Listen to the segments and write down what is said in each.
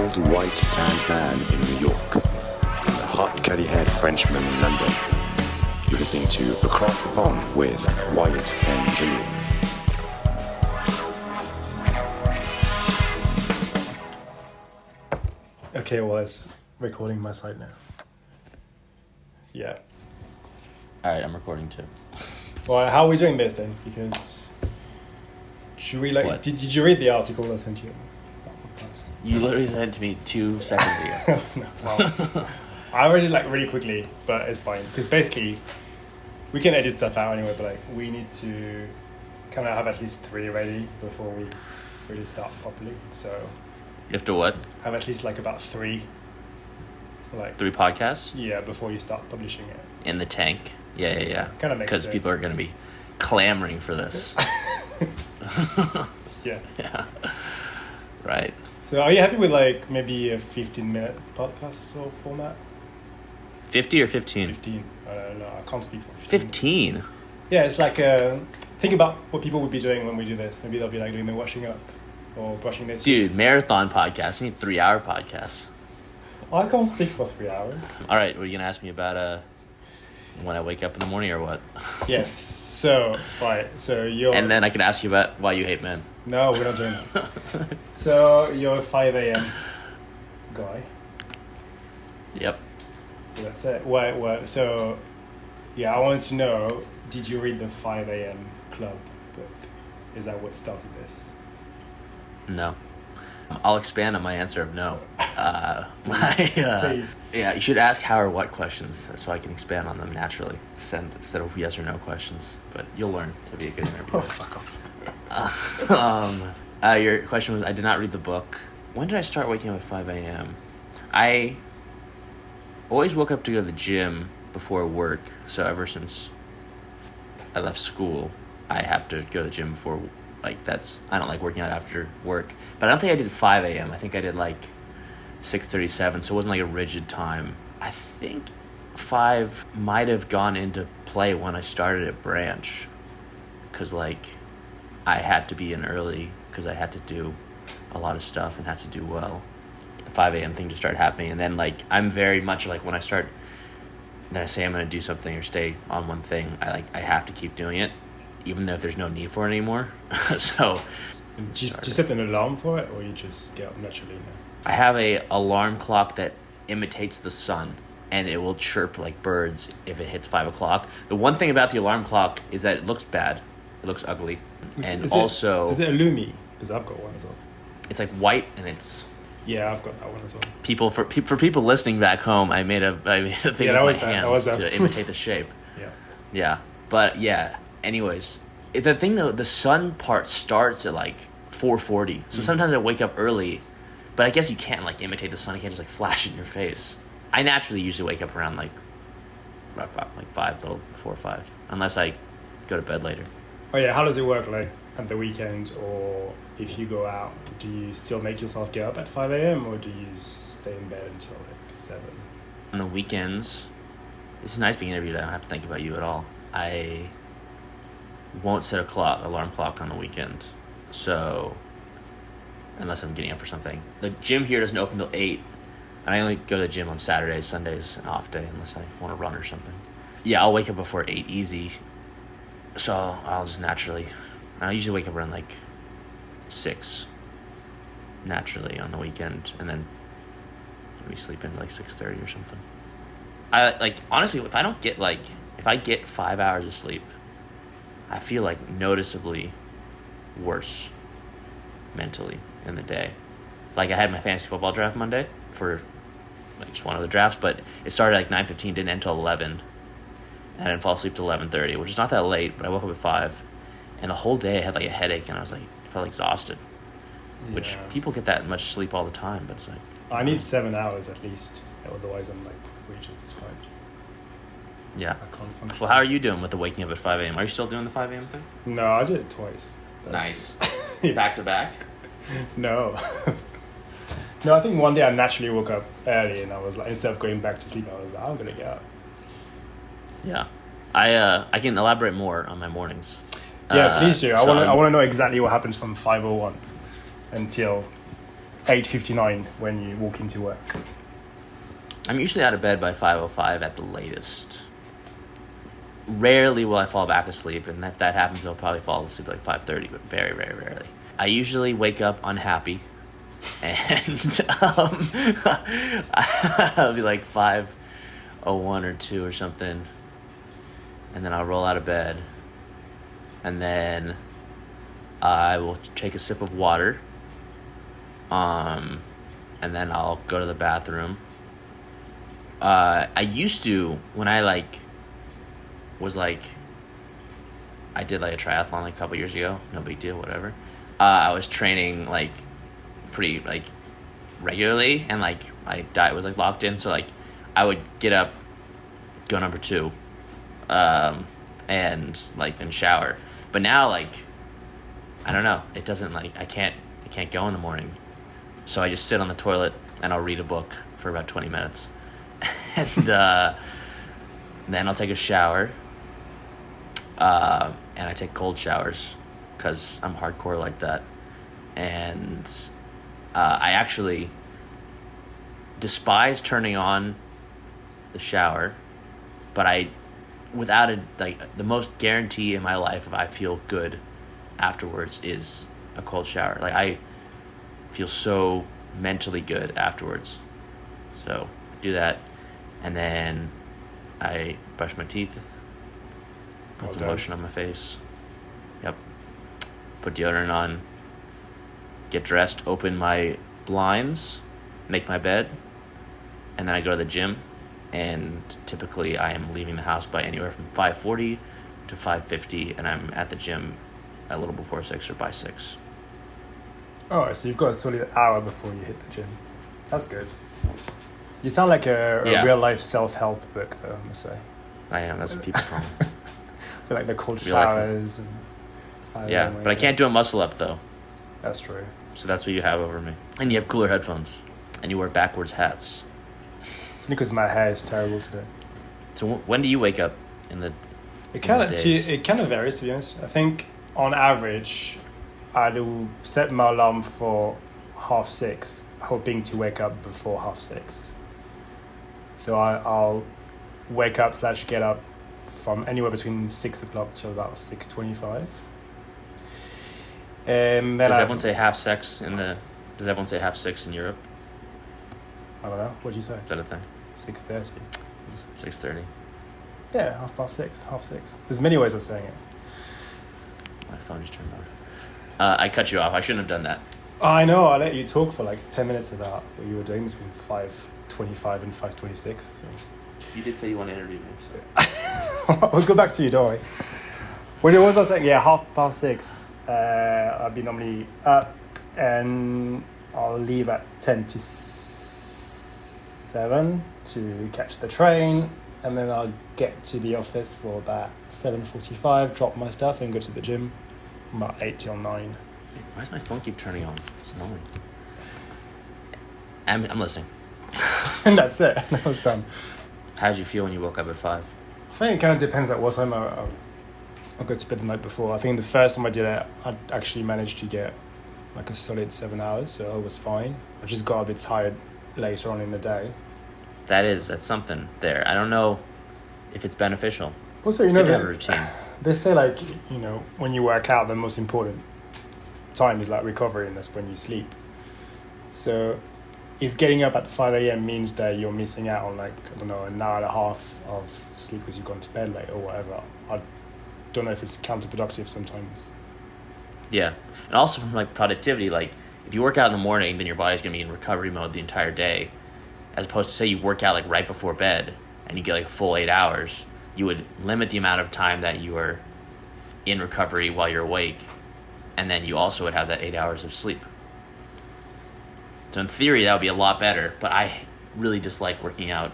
old white tanned man in New York and the hot curly-haired Frenchman in London. You're listening to Across the Pond with Wyatt and Gillian. Okay, well, it's recording my side now. Yeah. Alright, I'm recording too. Well, how are we doing this then? Because should we What? did you read the article I sent you? You literally sent it to me 2 seconds ago. No, well, I read it really quickly, but it's fine because basically we can edit stuff out anyway. But we need to kind of have at least 3 ready before we really start properly. So You have to what? have at least about 3. 3 podcasts? Yeah, before you start publishing it. In the tank? Yeah. Kind of makes sense. Because people are going to be clamoring for this. Yeah. Yeah. Right. So are you happy with maybe a 15-minute podcast or format? 50 or 15? 15. I don't know. I can't speak for 15. 15? Yeah, it's think about what people would be doing when we do this. Maybe they'll be doing the washing up or brushing their teeth. Dude, marathon podcasts. You need 3-hour podcasts. I can't speak for 3 hours. Alright, were you going to ask me about when I wake up in the morning or what? Yes. So, right. So you're... And then I can ask you about why you hate men. No, we're not doing that. So you're a 5 a.m. guy. Yep. So that's it. So, yeah, I wanted to know, did you read the 5 a.m. Club book? Is that what started this? No. I'll expand on my answer of no. Please. Yeah, you should ask how or what questions so I can expand on them naturally instead of yes or no questions. But you'll learn to be a good interviewer. Oh, fuck off. Your question was, I did not read the book. When did I start waking up at 5 a.m.? I always woke up to go to the gym before work. So ever since I left school, I have to go to the gym before. I don't like working out after work. But I don't think I did 5 a.m. I think I did 6:37, so it wasn't a rigid time. I think 5 might have gone into play when I started at Branch. Because, I had to be in early because I had to do a lot of stuff and had to do well. The 5 a.m. thing just started happening. And then, I'm very much when I start, then I say I'm going to do something or stay on one thing, I have to keep doing it, even though there's no need for it anymore. So... Do you set an alarm for it, or you just get up naturally now? I have a alarm clock that imitates the sun, and it will chirp like birds if it hits 5 o'clock. The one thing about the alarm clock is that it looks bad. It looks ugly. Is it a Lumi? Because I've got one as well. It's white, and it's... Yeah, I've got that one as well. For people listening back home, I made a thing with my hands to imitate the shape. Yeah. Yeah. But, yeah, anyways. The thing, though, the sun part starts at 4:40. So sometimes I wake up early, but I guess you can't imitate the sun. You can't just flash it in your face. I naturally usually wake up around 5, little before 5, unless I go to bed later. Oh yeah, how does it work at the weekend, or if you go out? Do you still make yourself get up at 5 a.m. or do you stay in bed until 7? On the weekends, this is nice being interviewed. I don't have to think about you at all. I won't set alarm clock on the weekend. So, unless I'm getting up for something. The gym here doesn't open till 8. And I only go to the gym on Saturdays, Sundays, an off day, unless I want to run or something. Yeah, I'll wake up before 8 easy. So, I'll just naturally... I usually wake up around 6 naturally on the weekend. And then we sleep into 6:30 or something. I honestly, if I don't get if I get 5 hours of sleep, I feel noticeably worse mentally in the day. I had my fantasy football draft Monday for just one of the drafts, but it started at 9:15, didn't end till 11, and I didn't fall asleep till 11:30, which is not that late, but I woke up at 5, and the whole day I had a headache, and I felt exhausted. Yeah. Which people get that much sleep all the time, but it's I need 7 hours at least, otherwise I'm what you just described. Yeah. I can't function. Well, how are you doing with the waking up at 5 a.m.? Are you still doing the 5 a.m. thing? No, I did it twice. Nice. Back to back? No. No, I think one day I naturally woke up early and I was instead of going back to sleep, I was I'm going to get up. Yeah. I can elaborate more on my mornings. Yeah, please do. I want to know exactly what happens from 5:01 until 8:59 when you walk into work? I'm usually out of bed by 5:05 at the latest. Rarely will I fall back asleep, and if that happens, I'll probably fall asleep like 5:30, but very, very rarely. I usually wake up unhappy, and I'll be like 5:01 or 2 or something, and then I'll roll out of bed, and then I will take a sip of water, and then I'll go to the bathroom. I used to, when I I did like a triathlon like a couple years ago, no big deal, whatever. I was training like pretty like regularly, and like my diet was like locked in, so like I would get up, go number 2, and like then shower. But now like I don't know, it doesn't like I can't go in the morning, so I just sit on the toilet and I'll read a book for about 20 minutes, and then I'll take a shower, and I take cold showers because I'm hardcore like that, and I actually despise turning on the shower, but without the most guarantee in my life if I feel good afterwards is a cold shower. Like I feel so mentally good afterwards, so I do that, and then I brush my teeth, put some lotion on my face. Yep. Put deodorant on. Get dressed, open my blinds, make my bed, and then I go to the gym. And typically I am leaving the house by anywhere from 5:40 to 5:50, and I'm at the gym a little before 6 or by 6. Oh, so you've got a solid hour before you hit the gym. That's good. You sound like a real life self-help book, though, I must say. I am. That's what people call me. Like the cold Real life. showers and. Yeah, but I can't do a muscle up though. That's true. So that's what you have over me. And you have cooler headphones, and you wear backwards hats. It's because my hair is terrible today. So when do you wake up in the? It kind of varies, to be honest. I think on average, I do set my alarm for 6:30, hoping to wake up before 6:30. So I'll wake up / get up from anywhere between 6 o'clock till about 6:25. Does everyone say half 6 in Europe? I don't know. What do you say? Is that a thing? 6:30. 6:30. Yeah, 6:30. There's many ways of saying it. My phone just turned on. I cut you off. I shouldn't have done that. I know. I let you talk for like 10 minutes about what you were doing between 5:25 and 5:26. So. You did say you want to interview me, so. I'll go back to you, don't worry. What was I saying? Yeah, 6:30. I'll be normally up, and I'll leave at 10 to 7 to catch the train, and then I'll get to the office for about 7:45, drop my stuff, and go to the gym about 8 till 9. Why does my phone keep turning on? It's annoying. I'm listening. And that's it. That was done. How did you feel when you woke up at 5? I think it kind of depends on what time I go to bed the night before. I think the first time I did it, I actually managed to get like a solid 7 hours, so I was fine. I just got a bit tired later on in the day. That's something there. I don't know if it's beneficial. Also, it's good to have a routine. They say like, when you work out, the most important time is like recovery, and that's when you sleep. So if getting up at 5 a.m. means that you're missing out on like, I don't know, an hour and a half of sleep because you've gone to bed late or whatever, I don't know if it's counterproductive sometimes. Yeah. And also from like productivity, like if you work out in the morning, then your body's going to be in recovery mode the entire day. As opposed to say you work out like right before bed and you get like a full 8 hours, you would limit the amount of time that you are in recovery while you're awake. And then you also would have that 8 hours of sleep. So in theory, that would be a lot better, but I really dislike working out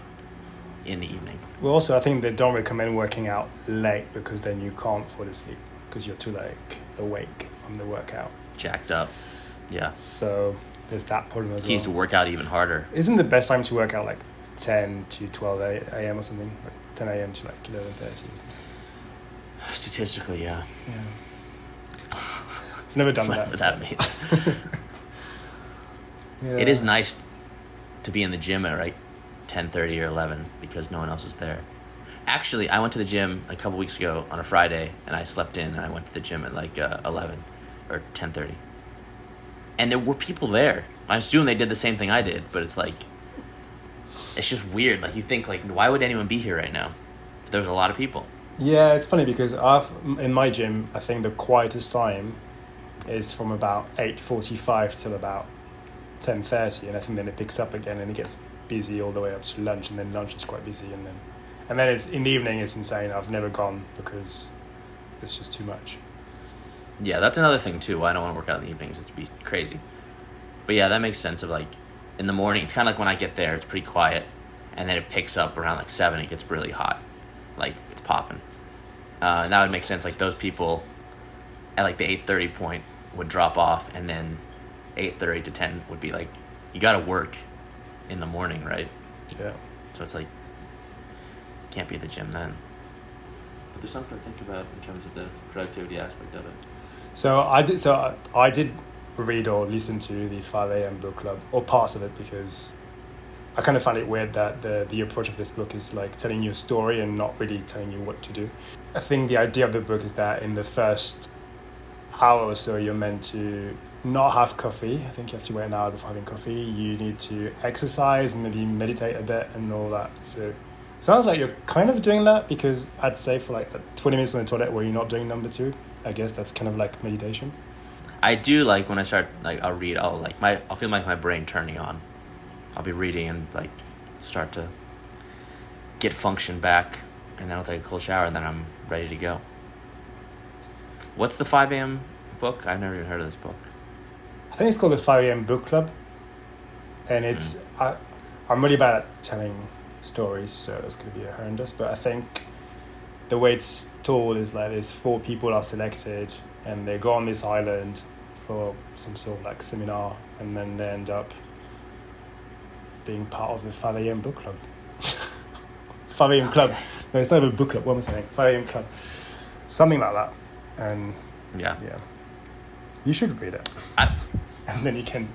in the evening. Well, also, I think they don't recommend working out late because then you can't fall asleep because you're too awake from the workdown. Jacked up. Yeah. So there's that problem as well. Keys to work out even harder. Isn't the best time to work out like 10 to 12 a.m. or something? Like 10 a.m. to like 11:30. Statistically, yeah. Yeah. I've never done that. Whatever that means. Yeah. It is nice to be in the gym at 10:30 or 11 because no one else is there. Actually, I went to the gym a couple weeks ago on a Friday, and I slept in, and I went to the gym at 11 or 10:30. And there were people there. I assume they did the same thing I did, but it's just weird. Like, you think, why would anyone be here right now if there's a lot of people? Yeah, it's funny because in my gym, I think the quietest time is from about 8:45 till about 10:30, and I think then it picks up again and it gets busy all the way up to lunch, and then lunch is quite busy, and then it's in the evening. It's insane. I've never gone because it's just too much. Yeah, that's another thing too. Why I don't want to work out in the evenings. It'd be crazy. But yeah, that makes sense. Of in the morning, it's kind of like when I get there, it's pretty quiet, and then it picks up around 7. It gets really hot, it's popping. And that would make sense. Those people at the 8:30 point would drop off, and then 8:30 to 10 would be you got to work in the morning, right? Yeah. So it's can't be at the gym then. But there's something to think about in terms of the productivity aspect of it. So I did read or listen to the 5 a.m. book club, or parts of it, because I kind of find it weird that the approach of this book is telling you a story and not really telling you what to do. I think the idea of the book is that in the first hour or so, you're meant to not have coffee. I think you have to wait an hour before having coffee. You need to exercise and maybe meditate a bit and all that. So sounds like you're kind of doing that, because I'd say for 20 minutes on the toilet where you're not doing number 2, I guess that's kind of like meditation. I do when I start I'll read. I'll feel my brain turning on. I'll be reading and start to get function back, and then I'll take a cold shower, and then I'm ready to go. What's the 5 a.m. book? I've never even heard of this book. I think it's called the 5 a.m. book club, and it's I'm really bad at telling stories, so it's going to be horrendous. But I think the way it's told is these 4 people are selected, and they go on this island for some sort of seminar, and then they end up being part of the 5 a.m. book club. 5 a.m. club. No, it's not even a book club. What am I saying? 5 a.m. club. Something like that. And yeah. You should read it. And then you can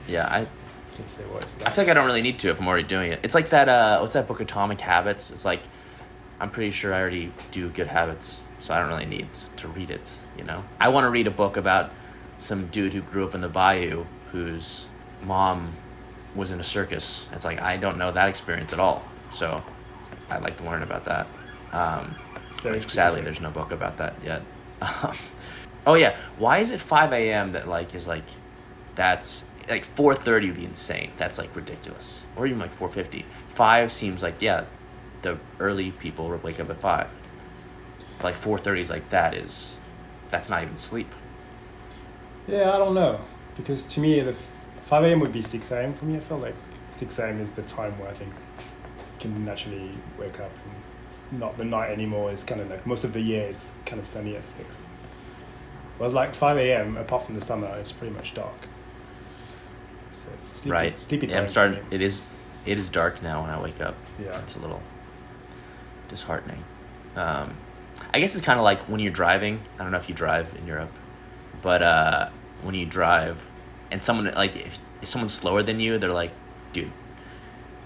say what it's like. I feel I don't really need to if I'm already doing it. It's like that, what's that book, Atomic Habits? It's I'm pretty sure I already do good habits, so I don't really need to read it, I want to read a book about some dude who grew up in the bayou whose mom was in a circus. It's I don't know that experience at all, so I'd like to learn about that. Sadly, there's no book about that yet. Oh yeah, why is it 5 a.m. that is that's 4:30 would be insane. That's ridiculous, or even 4:50. 5 seems the early people wake up at 5. But 4:30 is that's not even sleep. Yeah, I don't know, because to me the 5 a.m. would be 6 a.m. for me. I feel 6 a.m. is the time where I think you can naturally wake up, and it's not the night anymore. It's kind of most of the year it's kind of sunny at 6. Whereas 5 a.m. apart from the summer, it's pretty much dark. So it's sleepy time. I'm starting. It is dark now when I wake up. Yeah, it's a little disheartening. I guess it's kind of like when you're driving. I don't know if you drive in Europe, but when you drive and someone if someone's slower than you, they're dude,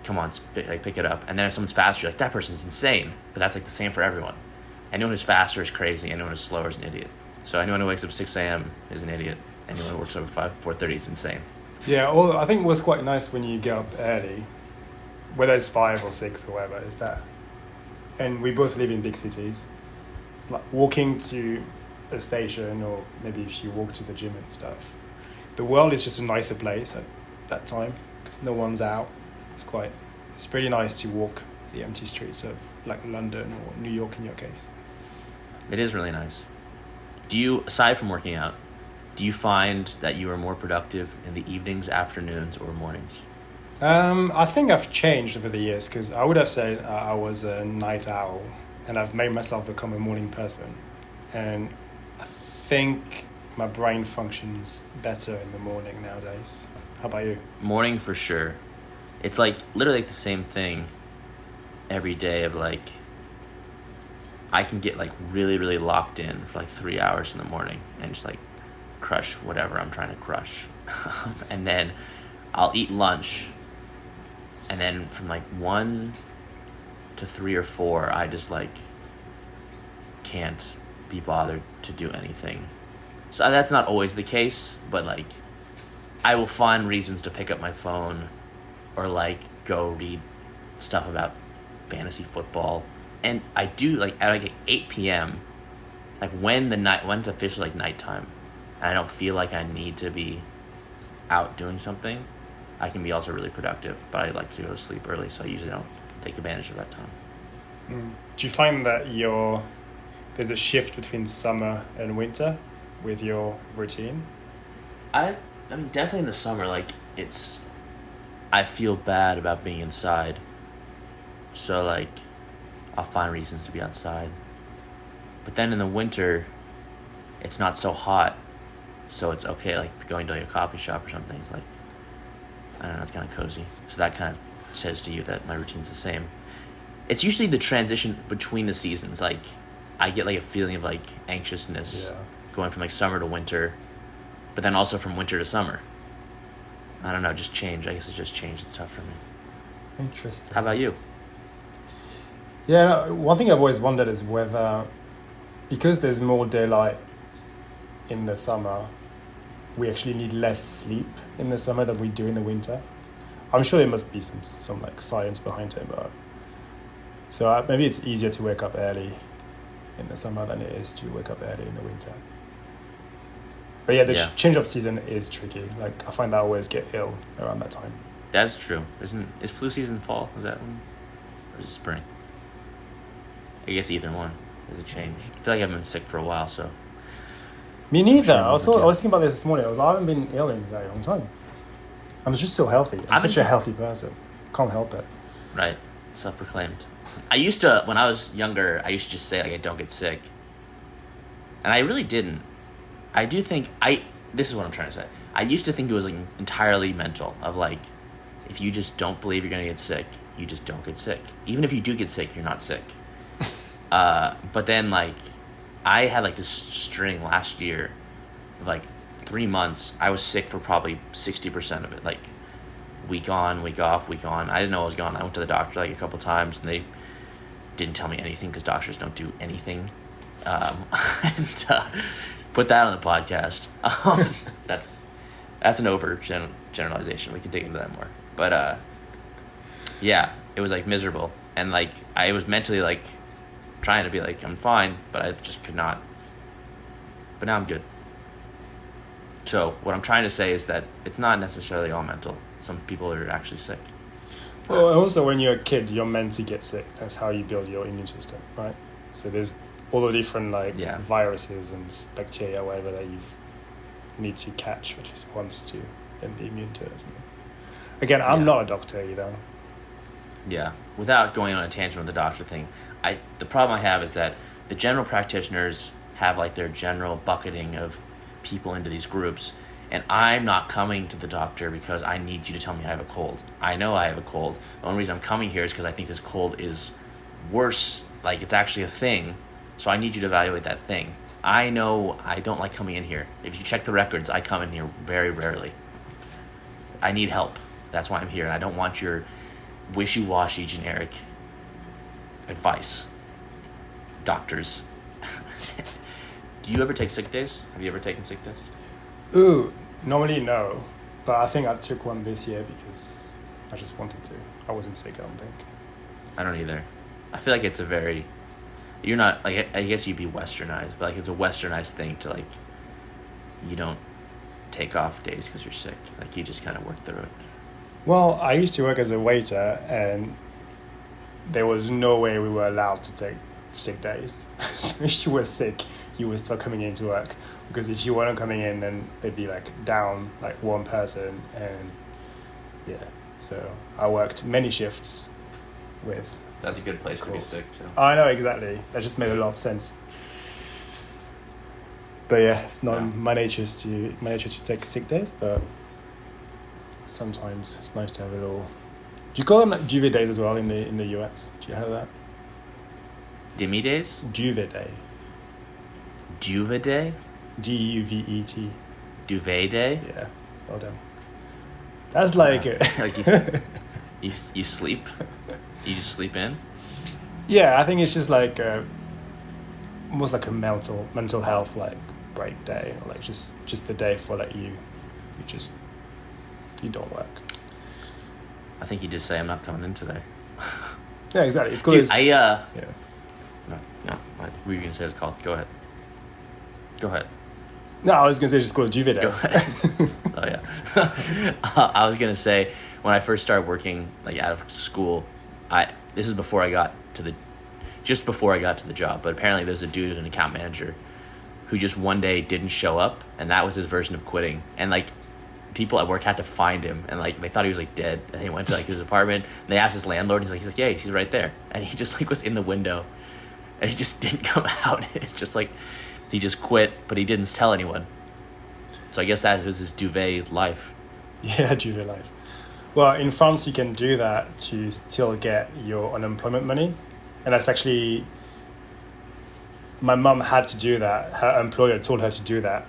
come on, pick it up. And then if someone's faster, you're that person's insane. But that's the same for everyone. Anyone who's faster is crazy. Anyone who's slower is an idiot. So anyone who wakes up 6 a.m. is an idiot. Anyone who works over 4:30 is insane. Yeah, well, I think what's quite nice when you get up early, whether it's 5 or 6 or whatever, is that, and we both live in big cities, it's walking to a station, or maybe if you walk to the gym and stuff, the world is just a nicer place at that time, because no one's out. It's really nice to walk the empty streets of London or New York in your case. It is really nice. Do you, aside from working out, do you find that you are more productive in the evenings, afternoons, or mornings? I think I've changed over the years, because I would have said I was a night owl, and I've made myself become a morning person. And I think my brain functions better in the morning nowadays. How about you? Morning for sure. It's literally the same thing every day of I can get really, really locked in for 3 hours in the morning and just crush whatever I'm trying to crush. And then I'll eat lunch, and then from like 1 to 3 or 4, I just like can't be bothered to do anything. So that's not always the case, but like I will find reasons to pick up my phone or like go read stuff about fantasy football. And I do like at like 8 p.m. like when it's officially like nighttime and I don't feel like I need to be out doing something, I can be also really productive, but I like to go to sleep early, so I usually don't take advantage of that time. Do you find that there's a shift between summer and winter with your routine? I mean, definitely in the summer, like, I feel bad about being inside. So, like, I'll find reasons to be outside. But then in the winter, it's not so hot. So it's okay, like, going to like a coffee shop or something. It's like, I don't know, it's kind of cozy. So that kind of says to you that my routine's the same. It's usually the transition between the seasons. Like, I get, like, a feeling of, like, anxiousness going from, like, summer to winter. But then also from winter to summer. I don't know, just change. I guess it's just change. It's tough for me. Interesting. How about you? Yeah, one thing I've always wondered is whether, because there's more daylight in the summer, we actually need less sleep in the summer than we do in the winter. I'm sure there must be some like science behind it, but so maybe it's easier to wake up early in the summer than it is to wake up early in the winter. But yeah, the change of season is tricky. Like I find that I always get ill around that time. That's true. Is flu season fall? Is that one? Or is it spring? I guess either one. There's a change. I feel like I've been sick for a while, so. Me neither. I was thinking about this morning. I haven't been ill in a very long time. I'm just so healthy. I'm such a healthy person. Can't help it. Right. Self-proclaimed. I used to, when I was younger, I used to just say, like, I don't get sick. And I really didn't. I do think, this is what I'm trying to say. I used to think it was, like, entirely mental. Of, like, if you just don't believe you're going to get sick, you just don't get sick. Even if you do get sick, you're not sick. But then, like, I had, like, this string last year of, like, 3 months. I was sick for probably 60% of it. Like, week on, week off, week on. I didn't know I was gone. I went to the doctor, like, a couple times, and they didn't tell me anything because doctors don't do anything. And put that on the podcast. That's an generalization. We can dig into that more. But, yeah, it was, like, miserable. And, like, I was mentally, like, trying to be like, I'm fine, but I just could not. But now I'm good. So what I'm trying to say is that it's not necessarily all mental. Some people are actually sick. Well, also when you're a kid, you're meant to get sick. That's how you build your immune system, right? So there's all the different viruses and bacteria, whatever that you need to catch at least once to then be immune to it. Isn't it? Again, I'm not a doctor either. Yeah, without going on a tangent with the doctor thing, the problem I have is that the general practitioners have like their general bucketing of people into these groups, and I'm not coming to the doctor because I need you to tell me I have a cold. I know I have a cold. The only reason I'm coming here is because I think this cold is worse, like it's actually a thing, so I need you to evaluate that thing. I know I don't like coming in here. If you check the records, I come in here very rarely. I need help. That's why I'm here, and I don't want your wishy-washy generic advice. Doctors. Do you ever take sick days? Have you ever taken sick days? Ooh, normally no, but I think I took one this year because I just wanted to. I wasn't sick, I don't think. I don't either. I feel like it's a very, you're not, like, I guess you'd be westernized, but like it's a westernized thing to like, you don't take off days because you're sick. Like you just kind of work through it. Well, I used to work as a waiter, and there was no way we were allowed to take sick days. So if you were sick, you were still coming into work, because if you weren't coming in, then they'd be like down like one person, and so I worked many shifts with. That's a good place to be sick too. I know, exactly. That just made a lot of sense. But yeah, it's not my nature to take sick days, but sometimes it's nice to have a little. Do you call them like Juve days as well in the US? Do you have that? Demi days? Juve day. Juve day? Duvet. Duvet day? Yeah, well done. That's like Like you sleep. You just sleep in. yeah, I think it's just like almost like a mental health like break day, or like just the day for like you don't work. I think you just say I'm not coming in today. Yeah, exactly. It's Dude, yeah. No. What were you gonna say? It's called. Go ahead. No, I was gonna say it's just called Juve Day. Go ahead. Oh yeah. I was gonna say when I first started working like out of school, this is before I got to the job. But apparently there's a dude who's an account manager who just one day didn't show up, and that was his version of quitting. And like people at work had to find him, and like they thought he was like dead. And they went to like his apartment. And they asked his landlord. And he's like, yeah, he's right there. And he just like was in the window, and he just didn't come out. It's just like he just quit, but he didn't tell anyone. So I guess that was his duvet life. Yeah, Juve life. Well, in France, you can do that to still get your unemployment money. And that's actually, my mum had to do that. Her employer told her to do that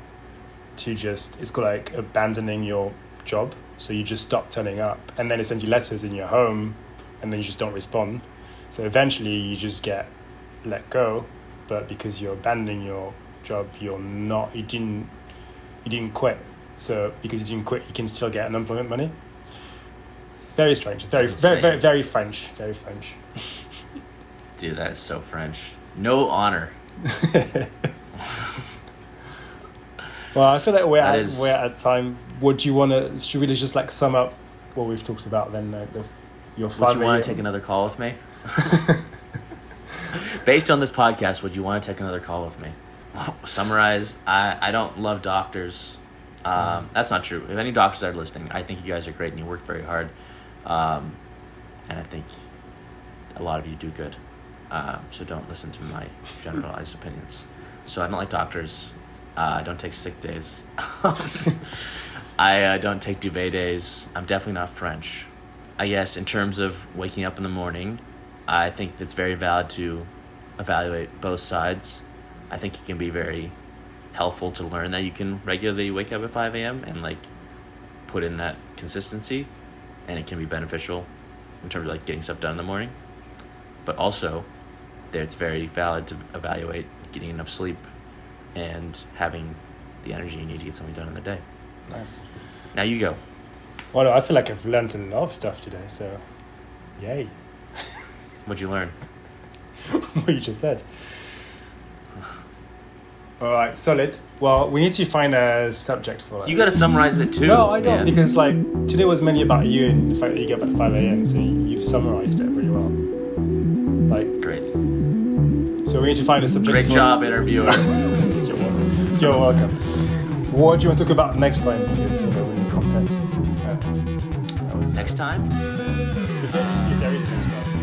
it's called like abandoning your job. So you just stop turning up, and then they send you letters in your home, and then you just don't respond. So eventually you just get let go, but because you're abandoning your job, you didn't quit. So because you didn't quit, you can still get unemployment money. Very strange. It's very French. Very French. Dude, that is so French. No honor. Well, I feel like we're at time. Should we just like sum up what we've talked about then? Your 5 Would you want to take another call with me? Based on this podcast, would you want to take another call with me? Summarize. I don't love doctors. That's not true. If any doctors are listening, I think you guys are great and you work very hard. And I think a lot of you do good. So don't listen to my generalized opinions. So I don't like doctors. I don't take sick days. I don't take duvet days. I'm definitely not French. I guess in terms of waking up in the morning, I think it's very valid to evaluate both sides. I think it can be very helpful to learn that you can regularly wake up at 5 a.m. and like put in that consistency, and it can be beneficial in terms of like getting stuff done in the morning. But also, it's very valid to evaluate getting enough sleep and having the energy you need to get something done in the day. Nice. Now you go. Well, no, I feel like I've learned a lot of stuff today, so yay. What'd you learn? What you just said. All right, solid. Well, we need to find a subject for it. You gotta summarize it too. No, I don't, because like today was mainly about you and the fact that you get up at 5 a.m. So you've summarized it pretty well. Like great. So we need to find a subject. Great job, interviewer. You're welcome. What do you want to talk about next time? Because we need content. Next time? If there is next time.